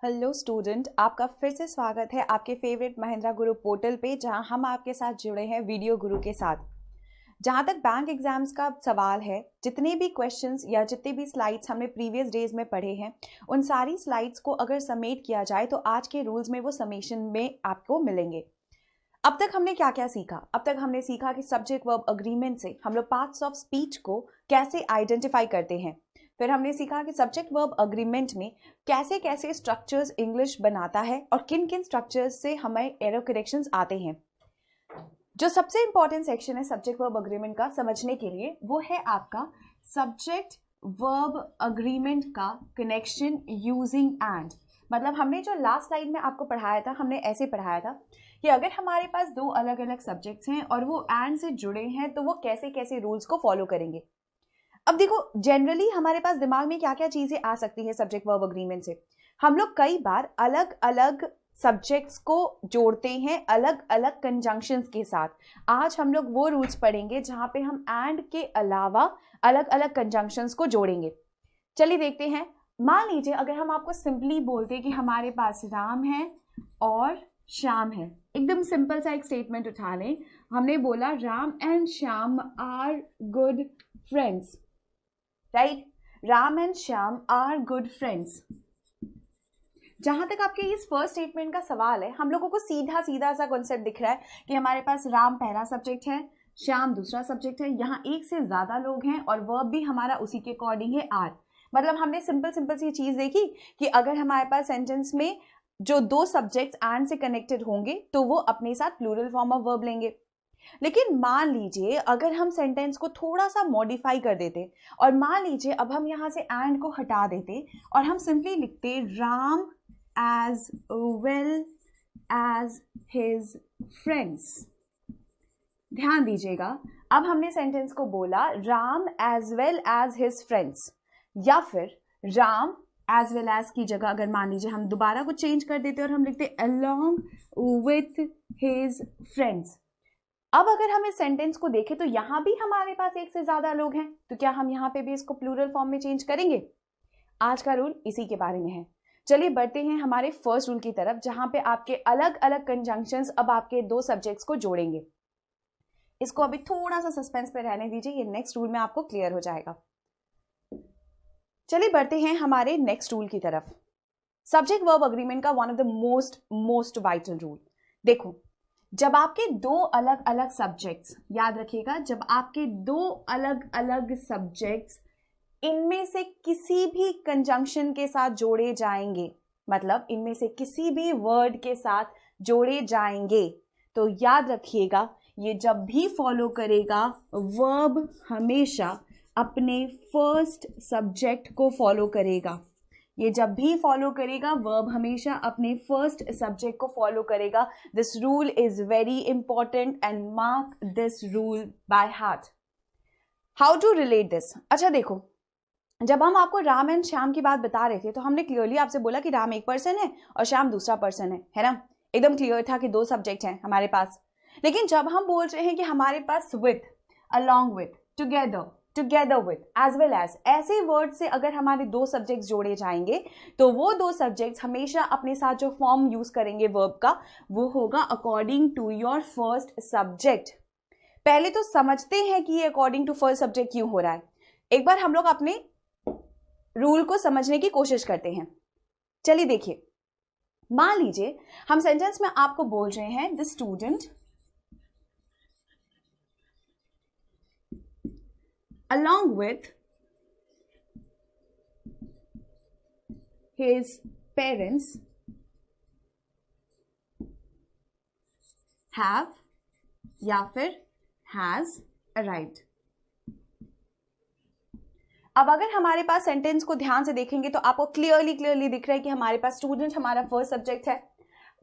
Hello student, आपका फिर से स्वागत है आपके फेवरेट महिंद्रा गुरु पोर्टल पे, जहां हम आपके साथ जुड़े हैं वीडियो गुरु के साथ। जहां तक बैंक एग्जाम्स का सवाल है, जितने भी क्वेश्चंस या जितने भी स्लाइड्स हमने प्रीवियस डेज में पढ़े हैं, उन सारी स्लाइड्स को अगर समेट किया जाए तो आज के रूल्स में वो समेशन में आपको मिलेंगे। अब तक हमने क्या क्या सीखा? अब तक हमने सीखा कि सब्जेक्ट वर्ब अग्रीमेंट से हम लोग पार्ट्स ऑफ स्पीच को कैसे आइडेंटिफाई करते हैं। फिर हमने सीखा कि सब्जेक्ट वर्ब अग्रीमेंट में कैसे कैसे स्ट्रक्चर्स इंग्लिश बनाता है और किन किन स्ट्रक्चर्स से हमें एरर करेक्शंस आते हैं। जो सबसे इंपॉर्टेंट सेक्शन है सब्जेक्ट वर्ब अग्रीमेंट का समझने के लिए, वो है आपका सब्जेक्ट वर्ब अग्रीमेंट का कनेक्शन यूजिंग एंड। मतलब हमने जो लास्ट स्लाइड में आपको पढ़ाया था, हमने ऐसे पढ़ाया था कि अगर हमारे पास दो अलग अलग सब्जेक्ट्स हैं और वो एंड से जुड़े हैं तो वो कैसे कैसे रूल्स को फॉलो करेंगे। अब देखो, जनरली हमारे पास दिमाग में क्या क्या चीजें आ सकती है सब्जेक्ट वर्ब अग्रीमेंट से। हम लोग कई बार अलग अलग सब्जेक्ट्स को जोड़ते हैं अलग अलग कंजंक्शंस के साथ। आज हम लोग वो रूल्स पढ़ेंगे जहां पे हम एंड के अलावा अलग अलग कंजंक्शंस को जोड़ेंगे। चलिए देखते हैं। मान लीजिए अगर हम आपको सिंपली बोलते कि हमारे पास राम है और श्याम है, एकदम सिंपल सा एक स्टेटमेंट उठा लें। हमने बोला Ram and Shyam are good friends, right? Ram and Shyam are good friends. जहां तक आपके इस फर्स्ट स्टेटमेंट का सवाल है, हम लोगों को सीधा सीधा सा कॉन्सेप्ट दिख रहा है कि हमारे पास राम पहला सब्जेक्ट है, श्याम दूसरा सब्जेक्ट है, यहाँ एक से ज्यादा लोग हैं और वर्ब भी हमारा उसी के अकॉर्डिंग है आर। मतलब हमने सिंपल सिंपल सी चीज देखी कि अगर हमारे पास सेंटेंस में जो दो सब्जेक्ट्स एंड से कनेक्टेड होंगे तो वो अपने साथ प्लूरल फॉर्म ऑफ वर्ब लेंगे। लेकिन मान लीजिए अगर हम सेंटेंस को थोड़ा सा मॉडिफाई कर देते और मान लीजिए अब हम यहां से एंड को हटा देते और हम सिंपली लिखते Ram as well as his friends. ध्यान दीजिएगा, अब हमने सेंटेंस को बोला Ram as well as his friends, या फिर राम एज वेल एज की जगह अगर मान लीजिए हम दोबारा कुछ चेंज कर देते और हम लिखते अलोंग विथ हिज फ्रेंड्स। अब अगर हम इस सेंटेंस को देखें तो यहां भी हमारे पास एक से ज्यादा लोग हैं, तो क्या हम यहां पे भी इसको प्लूरल फॉर्म में चेंज करेंगे? आज का रूल इसी के बारे में है। चलिए बढ़ते हैं हमारे फर्स्ट रूल की तरफ, जहां पे आपके अलग अलग कंजंक्शंस अब आपके दो सब्जेक्ट्स को जोड़ेंगे। इसको अभी थोड़ा सा सस्पेंस पे रहने दीजिए, ये नेक्स्ट रूल में आपको क्लियर हो जाएगा। चलिए बढ़ते हैं हमारे नेक्स्ट रूल की तरफ, सब्जेक्ट वर्ब अग्रीमेंट का one of the most vital rule. देखो, जब आपके दो अलग अलग सब्जेक्ट्स, याद रखिएगा, जब आपके दो अलग अलग सब्जेक्ट्स इनमें से किसी भी कंजंक्शन के साथ जोड़े जाएंगे, मतलब इनमें से किसी भी वर्ड के साथ जोड़े जाएंगे, तो याद रखिएगा ये जब भी फॉलो करेगा वर्ब हमेशा अपने फर्स्ट सब्जेक्ट को फॉलो करेगा। ये जब भी फॉलो करेगा वर्ब हमेशा अपने फर्स्ट सब्जेक्ट को फॉलो करेगा। This rule is very important and mark this rule by heart. How to relate this? अच्छा देखो, जब हम आपको राम एंड श्याम की बात बता रहे थे तो हमने क्लियरली आपसे बोला कि राम एक पर्सन है और श्याम दूसरा पर्सन है ना? एकदम क्लियर था कि दो सब्जेक्ट हैं हमारे पास। लेकिन जब हम बोल रहे हैं कि हमारे पास with, along with, together with, as well as, ऐसे वर्ड से अगर हमारे दो सब्जेक्ट्स जोड़े जाएंगे तो वो दो सब्जेक्ट्स हमेशा अपने साथ जो फॉर्म यूज करेंगे वर्ब का, वो होगा according to your first subject. पहले तो समझते हैं कि ये अकॉर्डिंग टू फर्स्ट सब्जेक्ट क्यों हो रहा है। एक बार हम लोग अपने रूल को समझने की कोशिश करते हैं। चलिए देखिए, मान लीजिए हम सेंटेंस में आपको बोल रहे हैं the student along with his parents have या फिर has arrived। अब अगर हमारे पास सेंटेंस को ध्यान से देखेंगे तो आपको क्लियरली दिख रहा है कि हमारे पास स्टूडेंट हमारा फर्स्ट सब्जेक्ट है।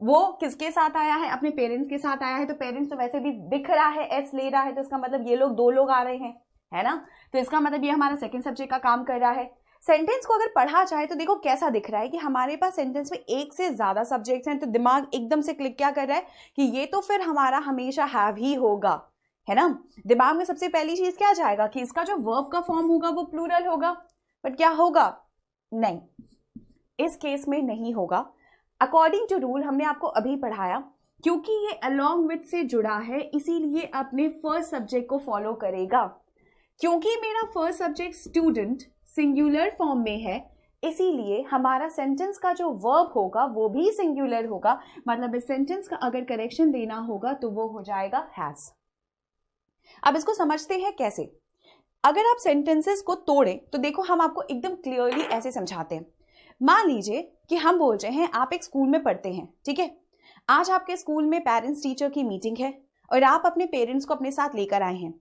वो किसके साथ आया है? अपने पेरेंट्स के साथ आया है। तो पेरेंट्स तो वैसे भी दिख रहा है, एस ले रहा है, तो इसका मतलब ये लोग दो लोग आ रहे हैं, है ना? तो इसका मतलब ये हमारा सेकंड सब्जेक्ट का काम कर रहा है। सेंटेंस को अगर पढ़ा जाए तो देखो कैसा दिख रहा है कि हमारे पास सेंटेंस में एक से ज्यादा सब्जेक्ट्स हैं, तो दिमाग एकदम से क्लिक क्या कर रहा है कि ये तो फिर हमारा हमेशा हैव ही होगा, है ना? दिमाग में सबसे पहली चीज क्या जाएगा कि इसका जो वर्ब का फॉर्म होगा वो प्लूरल होगा। बट क्या होगा? नहीं, इस केस में नहीं होगा। अकॉर्डिंग टू रूल हमने आपको अभी पढ़ाया, क्योंकि ये along with से जुड़ा है इसीलिए अपने फर्स्ट सब्जेक्ट को फॉलो करेगा। क्योंकि मेरा first subject student singular form में है, इसीलिए हमारा सेंटेंस का जो वर्ब होगा वो भी सिंगुलर होगा। मतलब इस सेंटेंस का अगर करेक्शन देना होगा तो वो हो जाएगा हैज। अब इसको समझते हैं कैसे। अगर आप सेंटेंसेस को तोड़ें तो देखो हम आपको एकदम क्लियरली ऐसे समझाते हैं। मान लीजिए कि हम बोल रहे हैं आप एक स्कूल में पढ़ते हैं, ठीक है। आज आपके स्कूल में पेरेंट्स टीचर की मीटिंग है और आप अपने पेरेंट्स को अपने साथ लेकर आए हैं।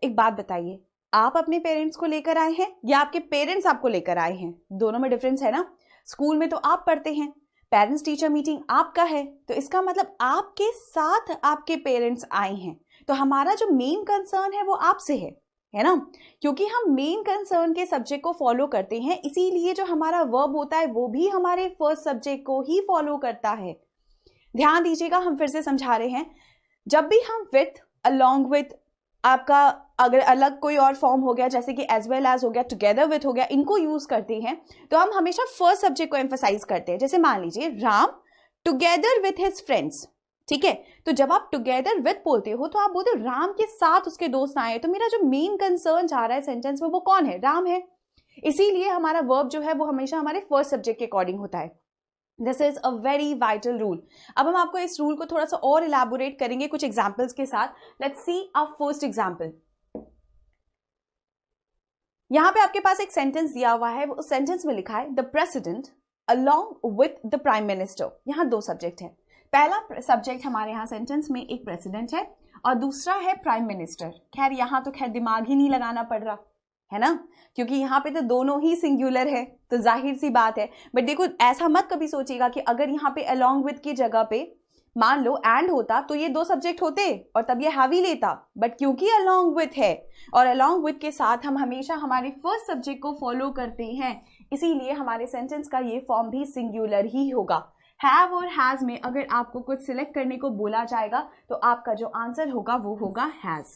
एक बात बताइए, आप अपने पेरेंट्स को लेकर आए हैं या आपके पेरेंट्स आपको लेकर आए हैं? दोनों में डिफरेंस है ना। स्कूल में तो आप पढ़ते हैं, पेरेंट्स टीचर मीटिंग आपका है, तो इसका मतलब आपके साथ आपके पेरेंट्स आए हैं। तो हमारा जो मेन कंसर्न है वो आपसे है ना। क्योंकि हम मेन कंसर्न के सब्जेक्ट को फॉलो करते हैं, इसीलिए जो हमारा वर्ब होता है वो भी हमारे फर्स्ट सब्जेक्ट को ही फॉलो करता है। ध्यान दीजिएगा, हम फिर से समझा रहे हैं। जब भी हम विथ, अलोंग विथ, आपका अगर अलग कोई और फॉर्म हो गया जैसे कि एज वेल एज हो गया, टुगेदर विथ हो गया, इनको यूज करते हैं तो हम हमेशा फर्स्ट सब्जेक्ट को एम्फसाइज करते हैं। जैसे मान लीजिए Ram together with his friends, ठीक है। तो जब आप टुगेदर विथ बोलते हो तो आप बोलते हो राम के साथ उसके दोस्त आए। तो मेरा जो मेन कंसर्न जा रहा है सेंटेंस में वो कौन है? राम है। इसीलिए हमारा वर्ब जो है वो हमेशा हमारे फर्स्ट सब्जेक्ट के अकॉर्डिंग होता है। This is a very vital rule. अब हम आपको इस रूल को थोड़ा सा और इलैबोरेट करेंगे कुछ एग्जाम्पल्स के साथ। Let's see our first example. यहां पे आपके पास एक सेंटेंस दिया हुआ है, उस सेंटेंस में लिखा है the president along with the prime minister. यहां दो सब्जेक्ट है। पहला सब्जेक्ट हमारे यहाँ सेंटेंस में एक प्रेसिडेंट है और दूसरा है प्राइम मिनिस्टर। खैर यहाँ तो खैर दिमाग ही नहीं लगाना पड़ रहा है ना, क्योंकि यहाँ पे तो दोनों ही सिंगुलर है, तो जाहिर सी बात है। बट देखो ऐसा मत कभी सोचिएगा कि अगर यहाँ पे अलोंग विथ की जगह पे मान लो एंड होता तो ये दो सब्जेक्ट होते और तब ये हैवी लेता। बट क्योंकि अलोंग विथ है और अलोंग विथ के साथ हम हमेशा हमारे फर्स्ट सब्जेक्ट को फॉलो करते हैं, इसीलिए हमारे सेंटेंस का ये फॉर्म भी सिंगुलर ही होगा। हैव और हैज में अगर आपको कुछ सिलेक्ट करने को बोला जाएगा तो आपका जो आंसर होगा वो होगा हैज।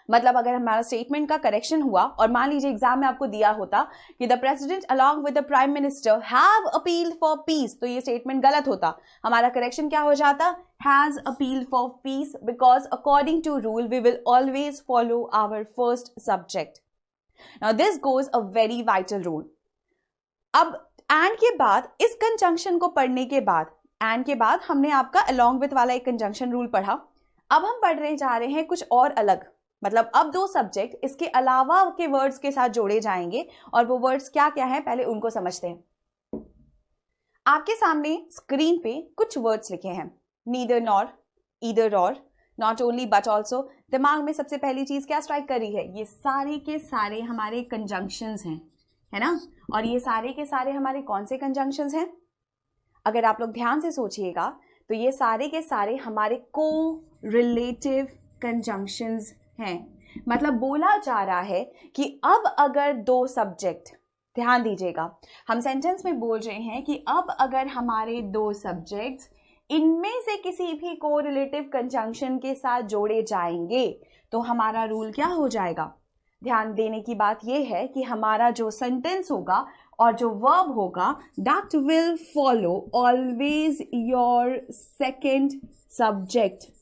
मतलब अगर हमारा स्टेटमेंट का करेक्शन हुआ और मान लीजिए एग्जाम में आपको दिया होता कि the president along with the prime minister have appealed for piece, तो ये स्टेटमेंट गलत होता। हमारा करेक्शन क्या हो जाता? Has appealed for peace, because according to rule we will always follow our first subject. Now this goes a very vital rule. अब and के बाद इस कंजंक्शन को पढ़ने के बाद, एंड के बाद हमने आपका अलोंग विथ वाला एक कंजंक्शन रूल पढ़ा। अब हम पढ़ने जा रहे हैं कुछ और अलग। मतलब अब दो सब्जेक्ट इसके अलावा के वर्ड्स के साथ जोड़े जाएंगे और वो वर्ड्स क्या क्या है पहले उनको समझते हैं। आपके सामने स्क्रीन पे कुछ वर्ड्स लिखे हैं, नीदर नॉर, ईदर और, नॉट ओनली बट ऑल्सो। दिमाग में सबसे पहली चीज क्या स्ट्राइक करी है? ये सारे के सारे हमारे कंजंक्शंस हैं, है ना। और ये सारे के सारे हमारे कौन से कंजंक्शंस हैं? अगर आप लोग ध्यान से सोचिएगा तो ये सारे के सारे हमारे को रिलेटिव कंजंक्शंस हैं। मतलब बोला जा रहा है कि अब अगर दो सब्जेक्ट, ध्यान दीजिएगा, हम सेंटेंस में बोल रहे हैं कि अब अगर हमारे दो सब्जेक्ट्स इनमें से किसी भी को रिलेटिव कंजंक्शन के साथ जोड़े जाएंगे तो हमारा रूल क्या हो जाएगा? ध्यान देने की बात यह है कि हमारा जो सेंटेंस होगा और जो वर्ब होगा that will follow always your second subject.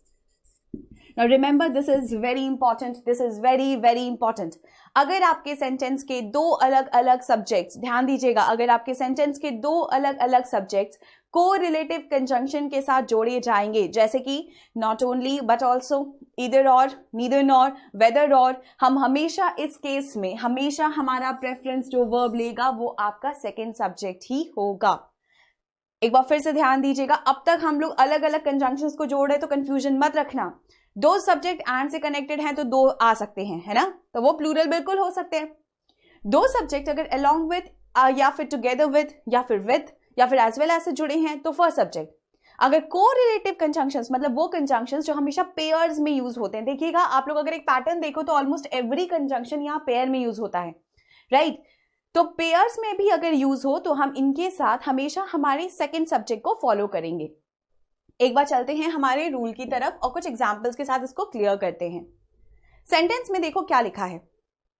Now remember, this is very important. This is very very important. अगर आपके सेंटेंस के दो अलग अलग सब्जेक्ट्स, ध्यान दीजिएगा, अगर आपके सेंटेंस के दो अलग अलग सब्जेक्ट्स को रिलेटिव कंजंक्शन के साथ जोड़े जाएंगे, जैसे कि not only but also, either और, नीदर नॉर, वेदर और, हम हमेशा इस केस में हमेशा हमारा प्रेफरेंस जो वर्ब लेगा वो आपका सेकेंड सब्जेक्ट ही होगा। एक बार फिर से ध्यान दीजिएगा, अब तक हम लोग अलग अलग कंजंक्शंस को जोड़ रहे तो कंफ्यूजन मत रखना। दो सब्जेक्ट एंड से कनेक्टेड हैं तो दो आ सकते हैं, है ना, तो वो प्लूरल बिल्कुल हो सकते हैं। दो सब्जेक्ट अगर अलोंग विथ या फिर टुगेदर विथ या फिर विथ या फिर एज वेल एज से जुड़े हैं तो फर्स्ट सब्जेक्ट। अगर को रिलेटिव कंजंक्शंस, मतलब वो कंजंक्शंस जो हमेशा पेयर्स में यूज होते हैं, देखिएगा आप लोग अगर एक पैटर्न देखो तो ऑलमोस्ट एवरी कंजंक्शन यहाँ पेयर में यूज होता है, राइट। तो पेयर्स में भी अगर यूज हो तो हम इनके साथ हमेशा हमारे सेकेंड सब्जेक्ट को फॉलो करेंगे। एक बार चलते हैं हमारे रूल की तरफ और कुछ एग्जाम्पल्स के साथ इसको क्लियर करते हैं। सेंटेंस में देखो क्या लिखा है,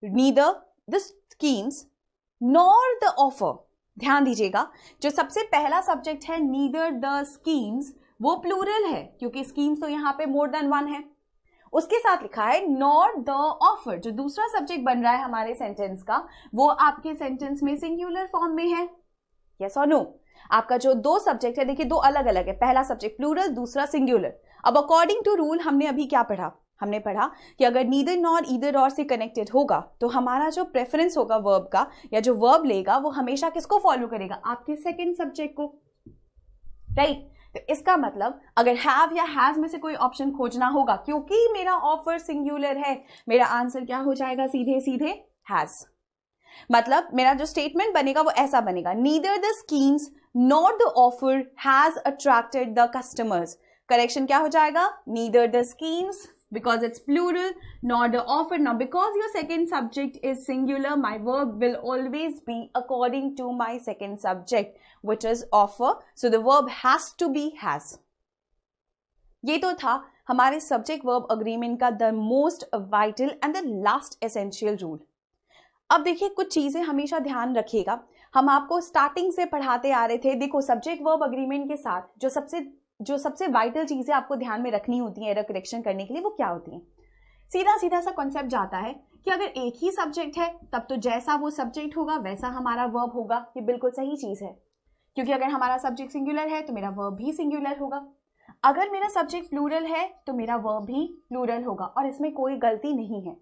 neither the schemes nor the offer. ध्यान दीजिएगा, जो सबसे पहला सब्जेक्ट है नीदर द स्कीम्स, वो प्लूरल है क्योंकि स्कीम्स तो यहाँ पे मोर देन वन है। उसके साथ लिखा है नॉट द ऑफर, जो दूसरा सब्जेक्ट बन रहा है हमारे सेंटेंस का, वो आपके सेंटेंस में सिंगुलर फॉर्म में है। यस और नो? आपका जो दो सब्जेक्ट है, देखिए दो अलग अलग है, पहला सब्जेक्ट प्लूरल, दूसरा सिंगुलर। अब अकॉर्डिंग टू रूल हमने अभी क्या पढ़ा? हमने पढ़ा कि अगर नीदर नॉर ईदर और से कनेक्टेड होगा तो हमारा जो प्रेफरेंस होगा वर्ब का, या जो वर्ब लेगा, वो हमेशा किसको फॉलो करेगा? आपके सेकंड सब्जेक्ट को, राइट? तो इसका मतलब अगर हैव या हैज में से कोई ऑप्शन खोजना होगा, क्योंकि मेरा ऑफर सिंगुलर है, मेरा आंसर क्या हो जाएगा? सीधे सीधे हैज। मतलब मेरा जो स्टेटमेंट बनेगा वो ऐसा बनेगा, neither the schemes nor the offer has attracted the customers. Correction क्या हो जाएगा? Neither the schemes because it's plural, nor the offer. Now because your second subject is singular, my verb will always be according to my second subject, which is offer. So the verb has to be has. ये तो था हमारे subject verb agreement का the most vital and the last essential rule. अब देखिए कुछ चीजें हमेशा ध्यान रखिएगा, हम आपको स्टार्टिंग से पढ़ाते आ रहे थे। देखो सब्जेक्ट वर्ब अग्रीमेंट के साथ जो सबसे वाइटल चीजें आपको ध्यान में रखनी होती है एरर करेक्शन करने के लिए, वो क्या होती है? सीधा सीधा सा कॉन्सेप्ट जाता है कि अगर एक ही सब्जेक्ट है तब तो जैसा वो सब्जेक्ट होगा वैसा हमारा वर्ब होगा। ये बिल्कुल सही चीज है, क्योंकि अगर हमारा सब्जेक्ट सिंगुलर है तो मेरा वर्ब भी सिंगुलर होगा। अगर मेरा सब्जेक्ट प्लूरल है तो मेरा वर्ब भी प्लूरल होगा, और इसमें कोई गलती नहीं है।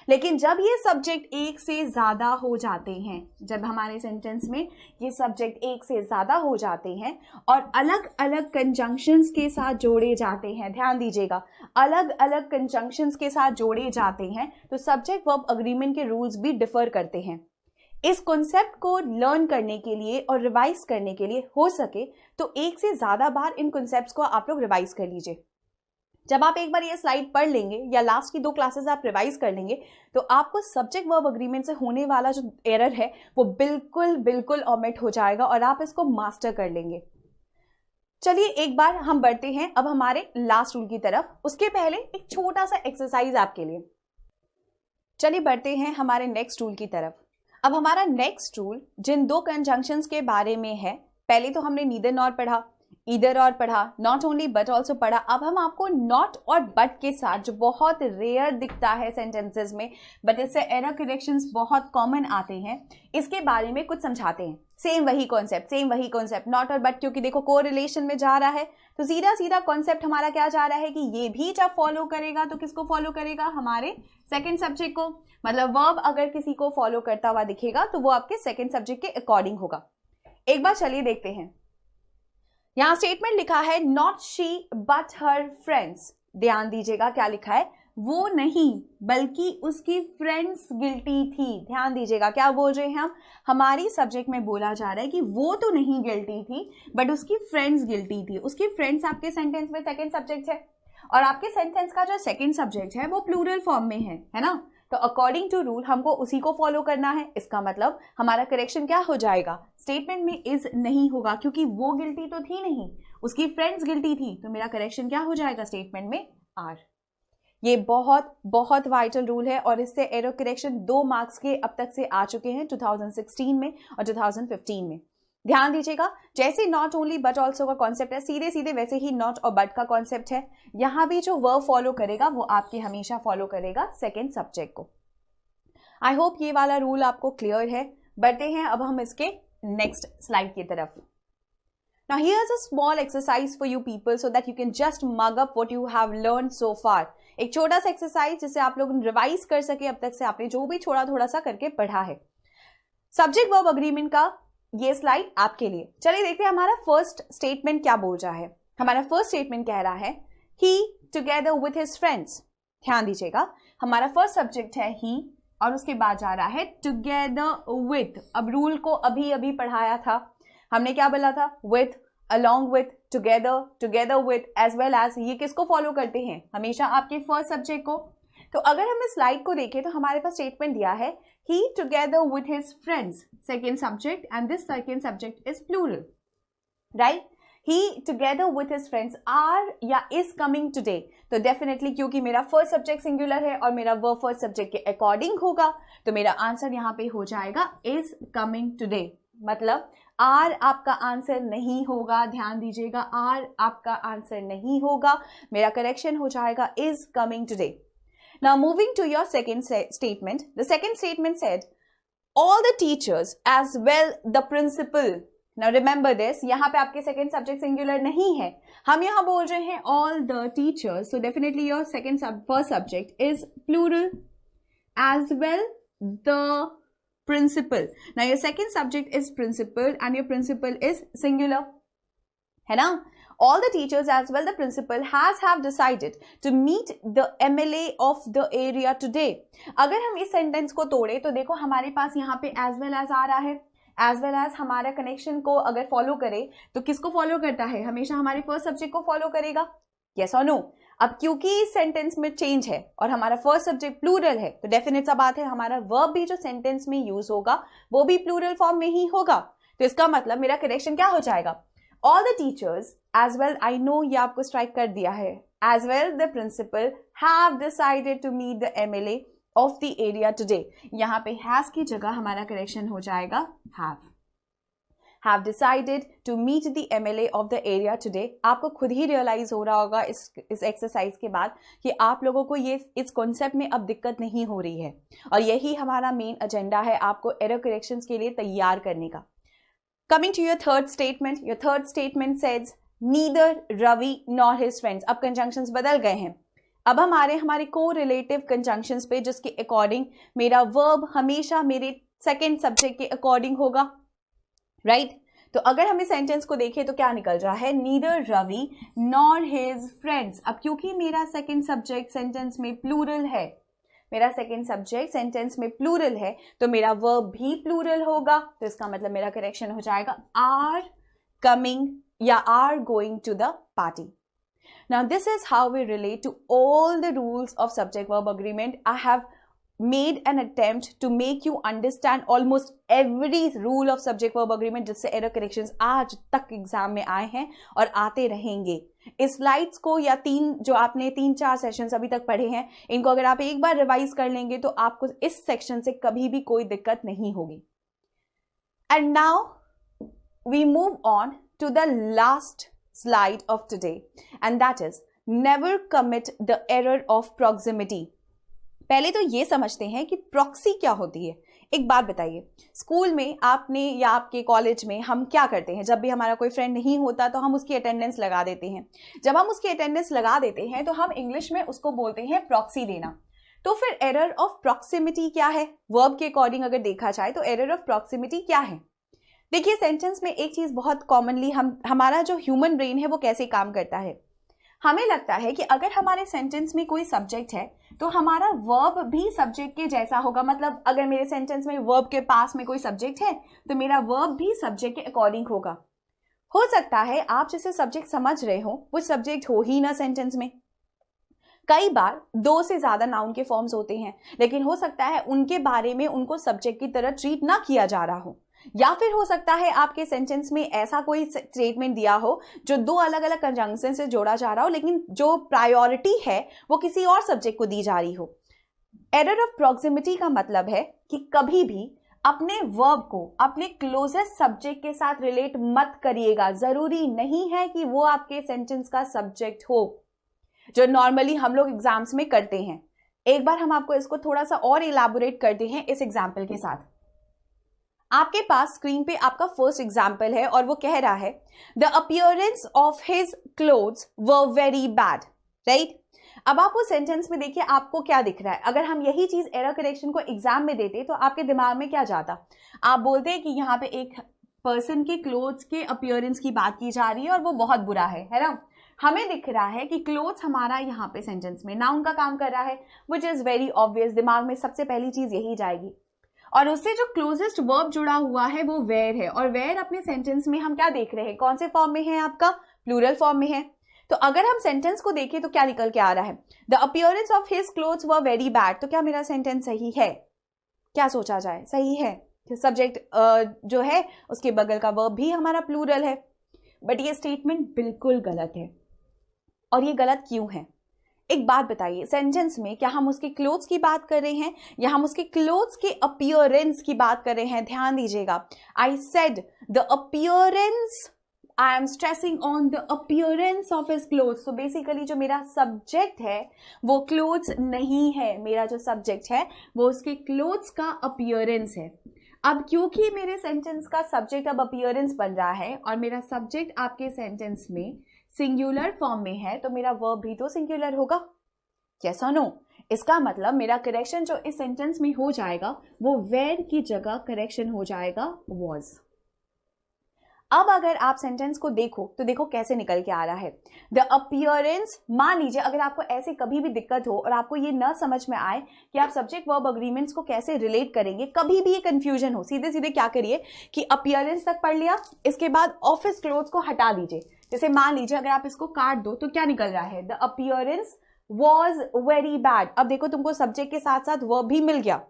लेकिन जब ये सब्जेक्ट एक से ज्यादा हो जाते हैं, जब हमारे सेंटेंस में ये सब्जेक्ट एक से ज्यादा हो जाते हैं और अलग अलग कंजंक्शंस के साथ जोड़े जाते हैं, ध्यान दीजिएगा, अलग अलग कंजंक्शंस के साथ जोड़े जाते हैं, तो सब्जेक्ट वर्ब अग्रीमेंट के रूल्स भी डिफर करते हैं। इस कॉन्सेप्ट को लर्न करने के लिए और रिवाइज करने के लिए हो सके तो एक से ज्यादा बार इन कॉन्सेप्ट्स को आप लोग रिवाइज कर लीजिए। जब आप एक बार ये स्लाइड पढ़ लेंगे या लास्ट की 2 क्लासेस आप रिवाइज कर लेंगे तो आपको सब्जेक्ट वर्ब अग्रीमेंट से होने वाला जो एरर है वो बिल्कुल बिल्कुल ओमिट हो जाएगा और आप इसको मास्टर कर लेंगे। चलिए एक बार हम बढ़ते हैं अब हमारे लास्ट रूल की तरफ। उसके पहले एक छोटा सा एक्सरसाइज आपके लिए। चलिए बढ़ते हैं हमारे नेक्स्ट रूल की तरफ। अब हमारा नेक्स्ट रूल जिन 2 कंजंक्शंस के बारे में है, पहले तो हमने नीदर नॉर पढ़ा, ईदर और पढ़ा, नॉट ओनली बट ऑल्सो पढ़ा। अब हम आपको नॉट और बट के साथ, जो बहुत रेयर दिखता है सेंटेंसेस में बट इससे एरर करेक्शंस बहुत कॉमन आते हैं, इसके बारे में कुछ समझाते हैं। सेम वही कॉन्सेप्ट नॉट और बट, क्योंकि देखो को रिलेशन में जा रहा है तो सीधा सीधा कॉन्सेप्ट हमारा क्या जा रहा है कि ये भी जब फॉलो करेगा तो किसको फॉलो करेगा? हमारे सेकेंड सब्जेक्ट को। मतलब वर्ब अगर किसी को फॉलो करता हुआ दिखेगा तो वो आपके सेकेंड सब्जेक्ट के अकॉर्डिंग होगा। एक बार चलिए देखते हैं। यहां स्टेटमेंट लिखा है not she but her friends. ध्यान दीजिएगा क्या लिखा है, वो नहीं बल्कि उसकी फ्रेंड्स गिल्टी थी। ध्यान दीजिएगा क्या बोल रहे हैं हम, हमारी सब्जेक्ट में बोला जा रहा है कि वो तो नहीं गिल्टी थी बट उसकी फ्रेंड्स गिल्टी थी। उसकी फ्रेंड्स आपके सेंटेंस में सेकंड सब्जेक्ट है और आपके सेंटेंस का जो सेकंड सब्जेक्ट है वो प्लूरल फॉर्म में है ना? तो अकॉर्डिंग टू रूल हमको उसी को फॉलो करना है। इसका मतलब हमारा करेक्शन क्या हो जाएगा? स्टेटमेंट में इज नहीं होगा, क्योंकि वो गिल्टी तो थी नहीं, उसकी फ्रेंड्स गिल्टी थी, तो मेरा करेक्शन क्या हो जाएगा स्टेटमेंट में? आर। ये बहुत बहुत वाइटल रूल है और इससे एरर करेक्शन 2 मार्क्स के अब तक से आ चुके हैं 2016 में और 2015 में। ध्यान दीजिएगा, जैसे नॉट ओनली बट ऑल्सो का कॉन्सेप्ट है, सीधे सीधे वैसे ही नॉट और बट का कॉन्सेप्ट है। यहां भी जो वर्ब फॉलो करेगा वो आपके हमेशा फॉलो करेगा सेकेंड सब्जेक्ट को। आई होप ये वाला रूल आपको क्लियर है। बढ़ते हैं अब हम इसके नेक्स्ट स्लाइड की तरफ। Now here's a small exercise for you people so that you can just mug up what you have learned so far. एक छोटा सा एक्सरसाइज जिससे आप लोग रिवाइज कर सके अब तक से आपने जो भी थोड़ा सा करके पढ़ा है। सब्जेक्ट वर्ब अग्रीमेंट का ये स्लाइड आपके लिए। चलिए देखते हैं हमारा फर्स्ट स्टेटमेंट क्या बोल रहा है। हमारा फर्स्ट स्टेटमेंट कह रहा है ही टुगेदर विथ हिज फ्रेंड्स। ध्यान दीजिएगा, हमारा फर्स्ट सब्जेक्ट है ही और उसके बाद जा रहा है टुगेदर विथ। अब रूल को अभी अभी पढ़ाया था, हमने क्या बोला था? With, along with, together with, as well as। ये किसको फॉलो करते हैं? हमेशा आपके फर्स्ट सब्जेक्ट को। तो अगर हम इस स्लाइड को देखें तो हमारे पास स्टेटमेंट दिया है he together with his friends, second subject, and this second subject is plural, right? he together with his friends are या is coming today। तो डेफिनेटली क्योंकि मेरा फर्स्ट सब्जेक्ट सिंगुलर है और मेरा वर्ब फर्स्ट सब्जेक्ट के अकॉर्डिंग होगा तो मेरा आंसर यहाँ पे हो जाएगा is coming today। मतलब आर आपका आंसर नहीं होगा, ध्यान दीजिएगा, आर आपका आंसर नहीं होगा, मेरा करेक्शन हो जाएगा is coming today. Now moving to your second statement. The second statement said, all the teachers as well the principal. Now remember this, यहाँ पे आपके second subject singular नहीं है, हम यहाँ बोल रहे हैं all the teachers. So definitely your first subject is plural, as well the principal. Now your second subject is principal and your principal is singular, है ना. All the teachers as well the principal have decided to meet the MLA of the area today. अगर हम इस sentence को तोड़े तो देखो हमारे पास यहाँ पे as well as आ रहा है. as well as हमारा कनेक्शन को अगर फॉलो करे तो किसको फॉलो करता है, हमेशा हमारे फर्स्ट सब्जेक्ट को फॉलो करेगा, yes और no. अब क्योंकि इस सेंटेंस में चेंज है और हमारा फर्स्ट सब्जेक्ट प्लूरल है तो डेफिनेट सा बात है हमारा वर्ब भी जो सेंटेंस में यूज होगा वो भी प्लूरल फॉर्म में ही होगा. तो इसका मतलब मेरा करेक्शन क्या हो जाएगा, all the teachers as well, I know ये आपको स्ट्राइक कर दिया है, as well the principal have decided to meet the MLA of the area today. यहाँ पे has की जगह हमारा करेक्शन हो जाएगा have decided to meet the MLA of the area today. आपको खुद ही रियलाइज हो रहा होगा इस एक्सरसाइज के बाद कि आप लोगों को ये इस कॉन्सेप्ट में अब दिक्कत नहीं हो रही है और यही हमारा मेन एजेंडा है आपको एरर करेक्शंस के लिए तैयार करने का. Coming to your third statement says neither Ravi nor his friends. अब conjunctions बदल गए हैं, अब हम आ रहे हैं हमारे co-relative conjunctions पे जिसके अकॉर्डिंग मेरा verb हमेशा मेरे second subject के अकॉर्डिंग होगा, right? तो अगर हम इस सेंटेंस को देखें तो क्या निकल रहा है, neither Ravi nor his friends. अब क्योंकि मेरा second subject सेंटेंस में प्लूरल है, मेरा सेकेंड सब्जेक्ट सेंटेंस में प्लूरल है तो मेरा वर्ब भी प्लूरल होगा, तो इसका मतलब मेरा करेक्शन हो जाएगा आर कमिंग या are going to the party. Now this is how we relate to all the rules of subject verb agreement. I have made an attempt to make you understand almost every rule of subject verb agreement जिससे error corrections आज तक exam में आए हैं और आते रहेंगे. इस स्लाइड्स को या जो आपने 3-4 सेशंस अभी तक पढ़े हैं इनको अगर आप एक बार रिवाइज कर लेंगे तो आपको इस सेक्शन से कभी भी कोई दिक्कत नहीं होगी. And now we move on to the last slide of today and that is never commit the error of proximity. पहले तो ये समझते हैं कि प्रॉक्सी क्या होती है. एक बात बताइए, स्कूल में आपने या आपके कॉलेज में हम क्या करते हैं, जब भी हमारा कोई फ्रेंड नहीं होता तो हम उसकी अटेंडेंस लगा देते हैं. जब हम उसकी अटेंडेंस लगा देते हैं तो हम इंग्लिश में उसको बोलते हैं प्रॉक्सी देना. तो फिर एरर ऑफ प्रॉक्सिमिटी क्या है, वर्ब के अकॉर्डिंग अगर देखा जाए तो एरर ऑफ प्रॉक्सिमिटी क्या है. देखिए सेंटेंस में एक चीज बहुत कॉमनली हमारा जो ह्यूमन ब्रेन है वो कैसे काम करता है, हमें लगता है कि अगर हमारे सेंटेंस में कोई सब्जेक्ट है तो हमारा वर्ब भी सब्जेक्ट के जैसा होगा. मतलब अगर मेरे सेंटेंस में वर्ब के पास में कोई सब्जेक्ट है तो मेरा वर्ब भी सब्जेक्ट के अकॉर्डिंग होगा. हो सकता है आप जिसे सब्जेक्ट समझ रहे हो वो सब्जेक्ट हो ही ना सेंटेंस में. कई बार 2 से ज्यादा नाउन के फॉर्म्स होते हैं लेकिन हो सकता है उनके बारे में उनको सब्जेक्ट की तरह ट्रीट ना किया जा रहा हो, या फिर हो सकता है आपके सेंटेंस में ऐसा कोई स्टेटमेंट दिया हो जो 2 अलग अलग कंजंक्शन से जोड़ा जा रहा हो लेकिन जो प्रायोरिटी है वो किसी और सब्जेक्ट को दी जा रही हो. एरर ऑफ प्रॉक्सिमिटी का मतलब है कि कभी भी अपने वर्ब को अपने क्लोजेस्ट सब्जेक्ट के साथ रिलेट मत करिएगा. जरूरी नहीं है कि वो आपके सेंटेंस का सब्जेक्ट हो, जो नॉर्मली हम लोग एग्जाम्स में करते हैं. एक बार हम आपको इसको थोड़ा सा और इलैबोरेट करते हैं इस एग्जाम्पल के साथ. आपके पास स्क्रीन पे आपका फर्स्ट एग्जाम्पल है और वो कह रहा है the appearance of his clothes were very bad, right. अब आप उस सेंटेंस में देखिए आपको क्या दिख रहा है. अगर हम यही चीज एरर करेक्शन को एग्जाम में देते तो आपके दिमाग में क्या जाता, आप बोलते हैं कि यहाँ पे एक पर्सन के क्लोथ्स के अपीयरेंस की बात की जा रही है और वो बहुत बुरा है ना. हमें दिख रहा है कि क्लोथ्स हमारा यहाँ पे सेंटेंस में नाउन का काम कर रहा है, विच इज वेरी ऑब्वियस. दिमाग में सबसे पहली चीज यही जाएगी और उससे जो क्लोजेस्ट वर्ब जुड़ा हुआ है वो वेयर है. और वेयर अपने सेंटेंस में हम क्या देख रहे हैं, कौन से फॉर्म में है, आपका प्लूरल फॉर्म में है. तो अगर हम सेंटेंस को देखें तो क्या निकल के आ रहा है, the appearance of his clothes were very bad. तो क्या मेरा सेंटेंस सही है, क्या सोचा जाए, सही है. सब्जेक्ट जो है उसके बगल का वर्ब भी हमारा प्लूरल है. बट ये स्टेटमेंट बिल्कुल गलत है. और ये गलत क्यों है एक बात बताइए, सेंटेंस में क्या हम उसके क्लोथ्स की बात कर रहे हैं या हम उसके क्लोथ्स के अपीयरेंस की बात कर रहे हैं? ध्यान दीजिएगा, I said the appearance, I am stressing on the appearance of his clothes. तो बेसिकली जो मेरा सब्जेक्ट है वो क्लोथ्स नहीं है, मेरा जो सब्जेक्ट है वो उसके क्लोथ्स का अपीयरेंस है। अब क्योंकि मेरे सेंटेंस का सब्जेक्ट अब अपीयरेंस बन रहा है और मेरा सब्जेक्ट आपके सेंटेंस में सिंगुलर फॉर्म में है, तो मेरा वर्ब भी तो सिंगुलर होगा, यस और नो? इसका मतलब मेरा करेक्शन जो इस सेंटेंस में हो जाएगा वो वेयर की जगह करेक्शन हो जाएगा वॉज। अब अगर आप सेंटेंस को देखो तो देखो कैसे निकल के आ रहा है, द अपीयरेंस। मान लीजिए अगर आपको ऐसे कभी भी दिक्कत हो और आपको ये न समझ में आए कि आप सब्जेक्ट वर्ब अग्रीमेंट्स को कैसे रिलेट करेंगे, कभी भी ये कंफ्यूजन हो, सीधे सीधे क्या करिए कि अपीयरेंस तक पढ़ लिया, इसके बाद ऑफिस क्लोथ्स को हटा दीजिए। जैसे मान लीजिए अगर आप इसको काट दो तो क्या निकल रहा है, the appearance was very bad. अब देखो तुमको सब्जेक्ट के साथ साथ वर्ब भी मिल गया,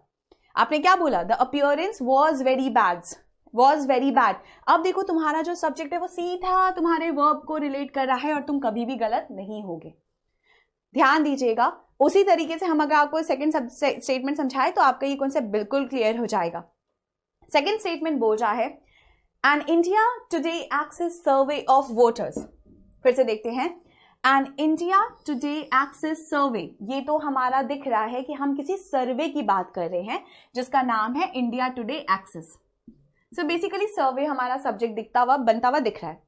आपने क्या बोला, the appearance was very bad, was very bad. अब देखो तुम्हारा जो सब्जेक्ट है वो सीधा तुम्हारे वर्ब को रिलेट कर रहा है और तुम कभी भी गलत नहीं होगे। ध्यान दीजिएगा, उसी तरीके से हम अगर आपको सेकंड स्टेटमेंट समझाए तो आपका ये कॉन्सेप्ट बिल्कुल क्लियर हो जाएगा। सेकंड स्टेटमेंट बोल रहा है and India Today Axis survey of voters. फिर से देखते हैं, and India Today Axis survey. ये तो हमारा दिख रहा है कि हम किसी सर्वे की बात कर रहे हैं जिसका नाम है India Today access. So basically survey हमारा सब्जेक्ट दिखता हुआ बनता हुआ दिख रहा है,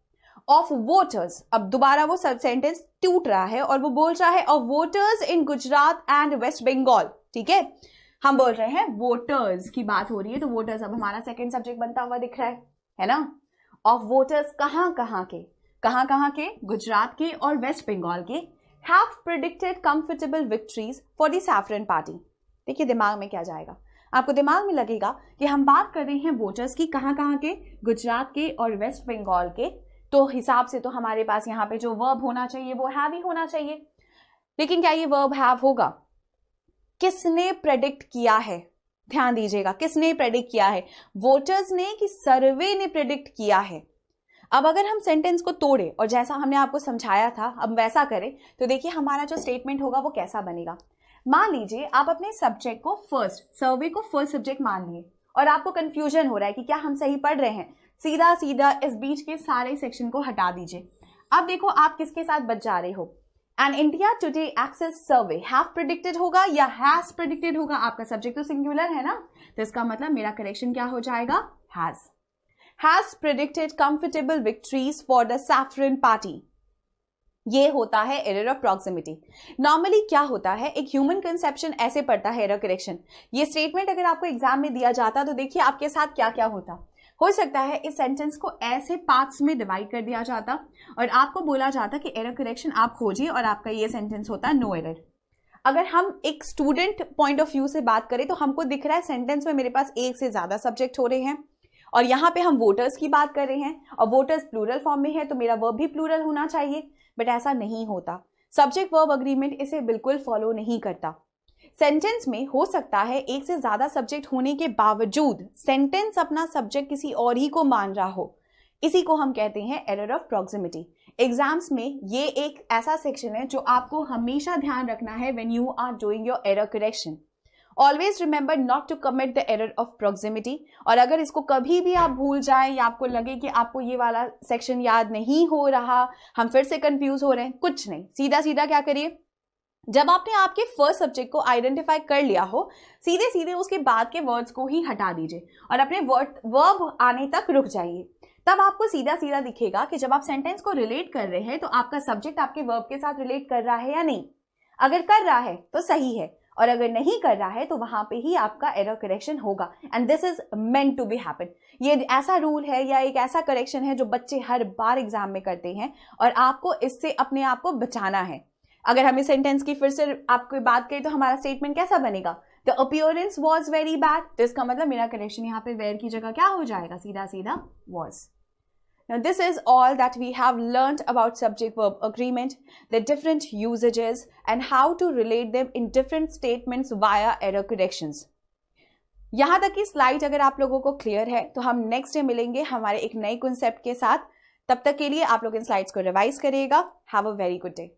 ऑफ वोटर्स। अब दोबारा वो सेंटेंस टूट रहा है और वो बोल रहा है of voters in Gujarat and West Bengal. ठीक है, हम बोल रहे हैं वोटर्स की बात हो रही है, तो वोटर्स अब हमारा सेकंड सब्जेक्ट बनता हुआ दिख रहा है ना। ऑफ वोटर्स कहां कहां के, गुजरात के और वेस्ट बंगाल के, have predicted comfortable victories for the saffron party. देखिए दिमाग में क्या जाएगा, आपको दिमाग में लगेगा कि हम बात कर रहे हैं वोटर्स की, कहां के, गुजरात के और वेस्ट बंगाल के, तो हिसाब से तो हमारे पास यहाँ पे जो वर्ब होना चाहिए वो हैव ही होना चाहिए। लेकिन क्या ये वर्ब हैव होगा? किसने प्रेडिक्ट किया है? ध्यान दीजिएगा, किसने प्रेडिक्ट किया है, वोटर्स ने कि सर्वे ने प्रेडिक्ट किया है। अब अगर हम सेंटेंस को तोड़े और जैसा हमने आपको समझाया था अब वैसा करें तो देखिए हमारा जो स्टेटमेंट होगा वो कैसा बनेगा। मान लीजिए आप अपने सब्जेक्ट को फर्स्ट, सर्वे को फर्स्ट सब्जेक्ट मान लिए और आपको कंफ्यूजन हो रहा है कि क्या हम सही पढ़ रहे हैं, सीधा सीधा इस बीच के सारे सेक्शन को हटा दीजिए। अब देखो आप किसके साथ बच जा रहे हो, and India Today Axis survey have predicted होगा या हैज प्रेडिक्टेड होगा? आपका सब्जेक्ट तो सिंगुलर है ना, तो इसका मतलब मेरा करेक्शन क्या हो जाएगा, has predicted comfortable victories for the saffron party. ये होता है एरर ऑफ प्रॉक्सिमिटी। नॉर्मली क्या होता है, एक ह्यूमन कंसेप्शन ऐसे पड़ता है एरर करेक्शन। ये स्टेटमेंट अगर आपको एग्जाम में दिया जाता तो देखिए आपके साथ क्या क्या होता। हो सकता है इस सेंटेंस को ऐसे पार्ट्स में डिवाइड कर दिया जाता और आपको बोला जाता कि एरर करेक्शन आप खोजिए और आपका ये सेंटेंस होता नो एरर। अगर हम एक स्टूडेंट पॉइंट ऑफ व्यू से बात करें तो हमको दिख रहा है सेंटेंस में मेरे पास एक से ज्यादा सब्जेक्ट हो रहे हैं और यहाँ पे हम वोटर्स की बात कर रहे हैं और वोटर्स प्लूरल फॉर्म में है तो मेरा वर्ब भी प्लूरल होना चाहिए, बट ऐसा नहीं होता। सब्जेक्ट वर्ब अग्रीमेंट इसे बिल्कुल फॉलो नहीं करता। सेंटेंस में हो सकता है एक से ज्यादा सब्जेक्ट होने के बावजूद सेंटेंस अपना सब्जेक्ट किसी और ही को मान रहा हो, इसी को हम कहते हैं एरर ऑफ प्रॉक्सिमिटी। एग्जाम्स में ये एक ऐसा सेक्शन है जो आपको हमेशा ध्यान रखना है when you are doing your error correction. Always remember not to commit the error of proximity. और अगर इसको कभी भी आप भूल जाएं या आपको लगे कि आपको ये वाला सेक्शन याद नहीं हो रहा, हम फिर से कंफ्यूज हो रहे हैं, कुछ नहीं, सीधा सीधा क्या करिए, जब आपने आपके फर्स्ट सब्जेक्ट को आइडेंटिफाई कर लिया हो सीधे सीधे उसके बाद के वर्ड्स को ही हटा दीजिए और अपने वर्ब आने तक रुक जाइए। तब आपको सीधा सीधा दिखेगा कि जब आप सेंटेंस को रिलेट कर रहे हैं तो आपका सब्जेक्ट आपके वर्ब के साथ रिलेट कर रहा है या नहीं। अगर कर रहा है तो सही है और अगर नहीं कर रहा है तो वहां पे ही आपका एरर करेक्शन होगा। And this is meant to be happen. ये ऐसा रूल है या एक ऐसा करेक्शन है जो बच्चे हर बार एग्जाम में करते हैं और आपको इससे अपने आप को बचाना है। अगर हम इस सेंटेंस की फिर से आपको बात करें तो हमारा स्टेटमेंट कैसा बनेगा, the appearance was very bad, तो इसका मतलब मेरा करेक्शन यहाँ पे वेयर की जगह क्या हो जाएगा, सीधा सीधा was. Now this is all that we have learned about subject verb agreement, the different usages and how to relate them in different statements via error corrections. यहाँ तक की स्लाइड अगर आप लोगों को क्लियर है तो हम नेक्स्ट डे मिलेंगे हमारे एक नए कॉन्सेप्ट के साथ। तब तक के लिए आप लोग इन स्लाइड्स को रिवाइज करिएगा। Have a very good day.